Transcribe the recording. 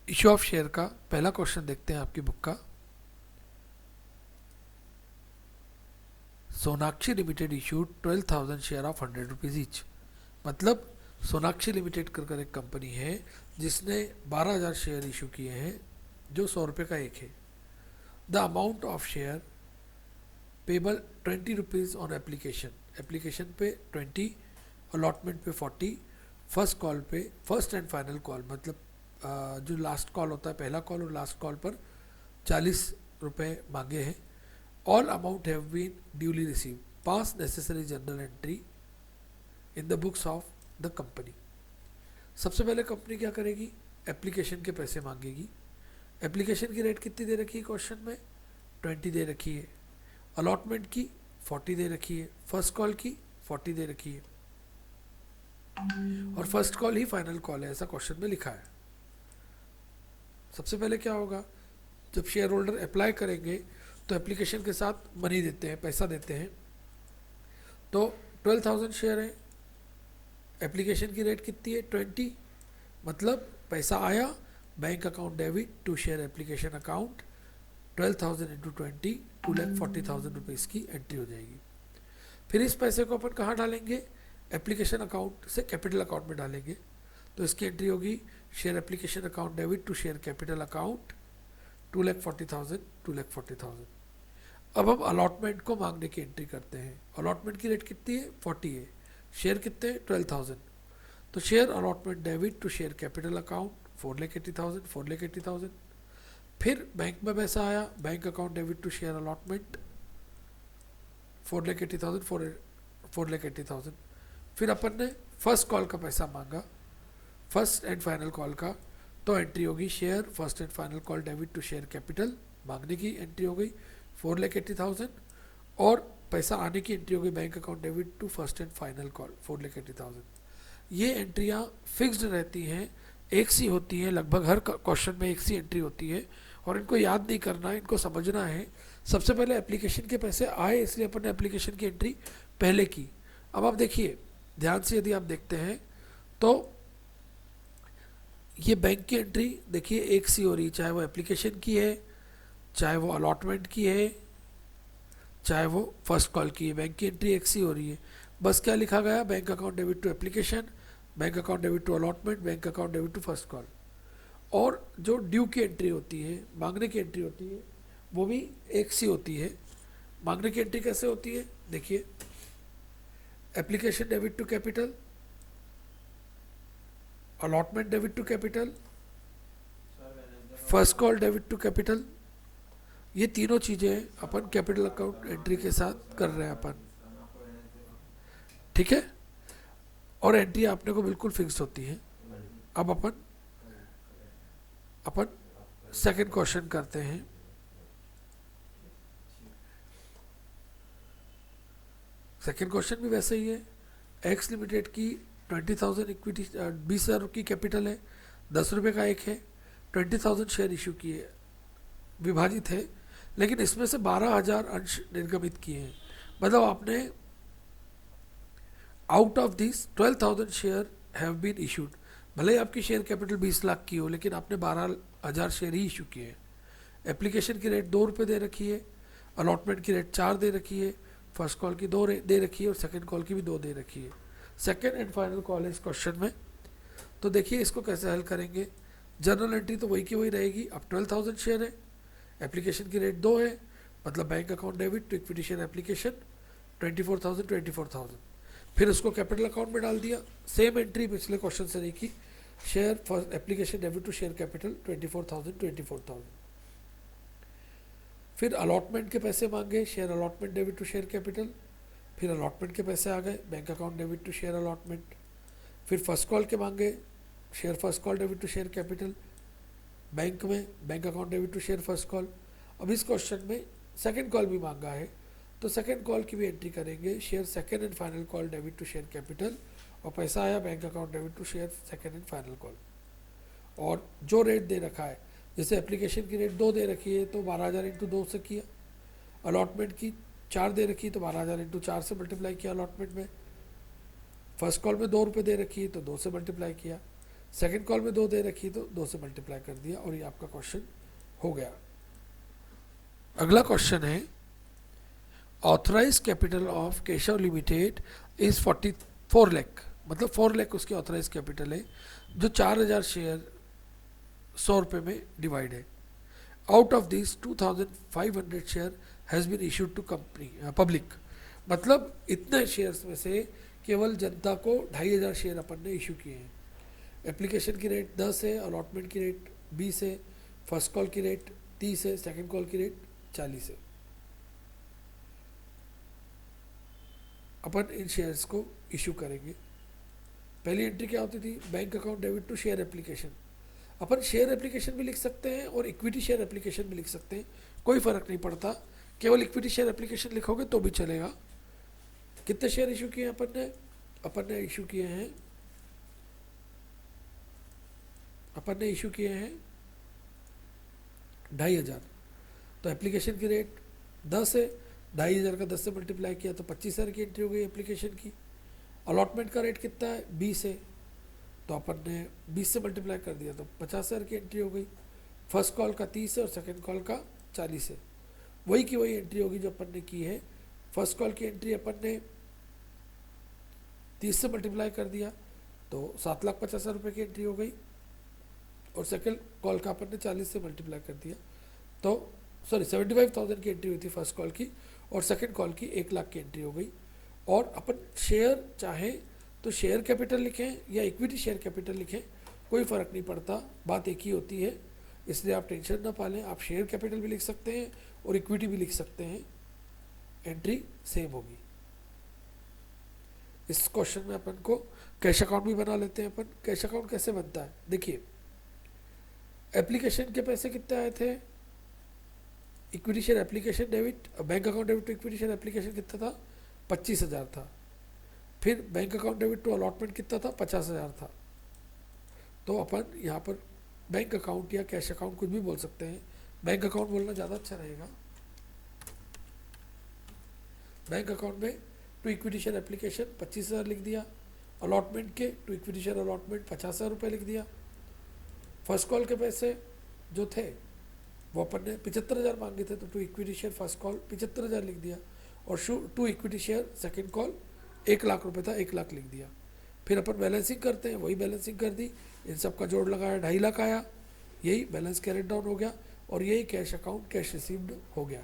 Issue of share का पहला question देखते हैं आपकी बुक का। Sonakshi limited issued 12,000 share of 100 rupees each. मतलब सोनाक्षी लिमिटेड कर एक कंपनी है जिसने 12,000 शेयर इशू किए हैं जो 100 रुपये का एक है। The amount of share payable 20 rupees on application, application पे 20, अलॉटमेंट पे 40, फर्स्ट कॉल पे, फर्स्ट एंड फाइनल कॉल मतलब जो लास्ट कॉल होता है, पहला कॉल और लास्ट कॉल पर 40 रुपये मांगे हैं। All amount have been duly receive, pass necessary journal entry in the books of the company. सबसे पहले कंपनी क्या करेगी, एप्लीकेशन के पैसे मांगेगी। एप्लीकेशन की रेट कितनी दे रखी है क्वेश्चन में, 20 दे रखी है। अलॉटमेंट की 40 दे रखी है, फर्स्ट कॉल की 40 दे रखी है, और फर्स्ट कॉल ही फाइनल कॉल है ऐसा क्वेश्चन में लिखा है। सबसे पहले क्या होगा, जब शेयर होल्डर अप्लाई करेंगे तो एप्लीकेशन के साथ मनी देते हैं, पैसा देते हैं। तो 12,000 शेयर है, एप्लीकेशन की रेट कितनी है 20, मतलब पैसा आया, bank account debit to share application account, 12,000 into 20, 2,40,000 rupees की एंट्री हो जाएगी। फिर इस पैसे को अपन कहाँ डालेंगे, एप्लीकेशन अकाउंट से कैपिटल अकाउंट में डालेंगे। तो इसकी एंट्री होगी share application account debit to share capital account, 2,40,000, 2,40,000। अब हम अलॉटमेंट को मांगने की एंट्री करते हैं। अलॉटमेंट की रेट कितनी है 40 है, शेयर कितने 12,000, तो share allotment debit to share capital account 4,80,000, 4,80,000। फिर बैंक में पैसा आया, bank account debit to share allotment 4,80,000, 4,80,000। फिर अपन ने फर्स्ट कॉल का पैसा मांगा, फर्स्ट एंड फाइनल कॉल का, तो एंट्री होगी share first and final call debit to share capital, मांगने की एंट्री हो गई 4,80,000, और पैसा आने की एंट्री हो गई bank account debit to first and final call 4,80,000। ये एंट्रियाँ फिक्स्ड रहती हैं, एक सी होती हैं, लगभग हर क्वेश्चन में एक सी एंट्री होती है, और इनको याद नहीं करना है, इनको समझना है। सबसे पहले एप्लीकेशन के पैसे आए इसलिए अपन ने एप्लीकेशन की एंट्री पहले की। अब आप देखिए ध्यान से, यदि आप देखते हैं तो ये बैंक की एंट्री देखिए एक सी हो रही है, चाहे वो एप्लीकेशन की है, चाहे वो अलॉटमेंट की है, चाहे वो फर्स्ट कॉल की है, बैंक की एंट्री एक सी हो रही है। बस क्या लिखा गया, bank account debit to application, bank account debit to allotment, bank account debit to first call. और जो ड्यू की एंट्री होती है, मांगने की एंट्री होती है, वो भी एक सी होती है। मांगने की एंट्री कैसे होती है, देखिए application debit to capital, allotment debit to capital, first call debit to capital. ये तीनों चीज़ें अपन कैपिटल अकाउंट एंट्री के साथ कर रहे हैं अपन, ठीक है। और एंट्री आपने को बिल्कुल फिक्स होती है। अब अपन अपन सेकंड क्वेश्चन करते हैं। सेकंड क्वेश्चन भी वैसे ही है। एक्स लिमिटेड की 20,000 इक्विटी, 20,000 की कैपिटल है, 10 रुपये का एक है, 20,000 शेयर इशू किए, विभाजित है, लेकिन इसमें से 12,000 अंश निर्गमित किए हैं। मतलब आपने out of this 12,000 share have been issued, भले ही आपकी शेयर कैपिटल 20 लाख की हो, लेकिन आपने 12,000 शेयर ही इशू किए हैं। एप्लीकेशन की रेट 2 रुपये दे रखी है, अलॉटमेंट की रेट 4 दे रखी है, फर्स्ट कॉल की 2 दे रखी है, और सेकंड कॉल की भी 2 दे रखी है। सेकंड एंड फाइनल कॉल है इस क्वेश्चन में। तो देखिए इसको कैसे हल करेंगे। जनरल एंट्री तो वही की वही रहेगी। अब 12,000 शेयर है, एप्लीकेशन की रेट 2 है, मतलब bank account debit to equity share application 24,000, 24,000। फिर उसको कैपिटल अकाउंट में डाल दिया, सेम एंट्री पिछले क्वेश्चन से देखी, share first application debit to share capital 24,000, 24,000। फिर अलॉटमेंट के पैसे मांगे, share allotment debit to share capital, फिर अलॉटमेंट के पैसे आ गए, bank account debit to share allotment. फिर फर्स्ट कॉल के मांगे, share first call debit to share capital, bank में bank account debit to share first call. अब इस क्वेश्चन में सेकंड कॉल भी मांगा है, तो सेकंड कॉल की भी एंट्री करेंगे, share second and final call debit to share capital, और पैसा आया bank account debit to share second and final call. और जो रेट दे रखा है, जैसे एप्लीकेशन की रेट 2 दे रखी है तो 12,000 इंटू 2 से किया, अलॉटमेंट की 4 दे रखी है तो 12,000 इंटू 4 से मल्टीप्लाई किया अलॉटमेंट में, फर्स्ट कॉल में 2 रुपये दे रखी है तो 2 से मल्टीप्लाई किया, सेकंड कॉल में 2 दे रखी तो 2 से मल्टीप्लाई कर दिया और ये आपका क्वेश्चन हो गया। अगला क्वेश्चन है authorise capital of Keshav limited is 44 lakh, मतलब 4 लाख उसकी ऑथराइज कैपिटल है जो 4000 शेयर 100 रुपये में डिवाइड है। Out of this 2500 share has been issued to company public, मतलब इतने शेयर्स में से केवल जनता को 2500 शेयर अपन ने इशू किए हैं। एप्लीकेशन की रेट 10 है, अलॉटमेंट की रेट 20 है, फर्स्ट कॉल की रेट 30 है, सेकंड कॉल की रेट 40 है। अपन इन शेयर्स को इशू करेंगे। पहली एंट्री क्या होती थी, bank account debit to share application. अपन शेयर एप्लीकेशन भी लिख सकते हैं और इक्विटी शेयर एप्लीकेशन भी लिख सकते हैं, कोई फ़र्क नहीं पड़ता, केवल इक्विटी शेयर एप्लीकेशन लिखोगे तो भी चलेगा। कितने शेयर इशू किए हैं अपन ने इशू किए हैं 2500। तो एप्लीकेशन की रेट 10 है, 2500 का 10 से मल्टीप्लाई किया तो 25,000 की एंट्री हो गई एप्लीकेशन की। अलॉटमेंट का रेट कितना है, 20 है, तो अपन ने 20 से मल्टीप्लाई कर दिया तो 50,000 की एंट्री हो गई। फर्स्ट कॉल का 30 है और सेकंड कॉल का 40 है, वही की वही एंट्री होगी जो अपन ने की है। फर्स्ट कॉल की एंट्री अपन ने 30 से मल्टीप्लाई कर दिया तो 7,50,000 रुपये की एंट्री हो गई, और सेकंड कॉल का अपन ने 40 से मल्टीप्लाई कर दिया तो 75,000 की एंट्री हुई थी फर्स्ट कॉल की, और सेकंड कॉल की 1 लाख की एंट्री हो गई। और अपन शेयर चाहे तो शेयर कैपिटल लिखें या इक्विटी शेयर कैपिटल लिखें, कोई फ़र्क नहीं पड़ता, बात एक ही होती है, इसलिए आप टेंशन ना पालें। आप शेयर कैपिटल भी लिख सकते हैं और इक्विटी भी लिख सकते हैं, एंट्री सेम होगी। इस क्वेश्चन में अपन को कैश अकाउंट भी बना लेते हैं। अपन कैश अकाउंट कैसे बनता है, देखिए एप्लीकेशन के पैसे कितने आए थे, equity share application debit, bank account debit to equity share application कितना था, 25,000 था। फिर bank account debit to allotment कितना था, 50,000 था। तो अपन यहाँ पर बैंक अकाउंट या कैश अकाउंट कुछ भी बोल सकते हैं, बैंक अकाउंट बोलना ज़्यादा अच्छा रहेगा। बैंक अकाउंट में टू इक्विटी शेयर एप्लीकेशन 25,000 लिख दिया, अलॉटमेंट के टू इक्विटी शेयर अलॉटमेंट 50,000 रुपये लिख दिया। फर्स्ट कॉल के पैसे जो थे वो अपन ने 75,000 मांगे थे, तो to equity share first call 75,000 लिख दिया, और to equity share second call 1 lakh रुपए था, 1 लाख लिख दिया। फिर अपन बैलेंसिंग करते हैं, वही बैलेंसिंग कर दी, इन सब का जोड़ लगाया 2.5 लाख आया, यही बैलेंस कैरेट डाउन हो गया, और यही कैश अकाउंट कैश रिसीव्ड हो गया।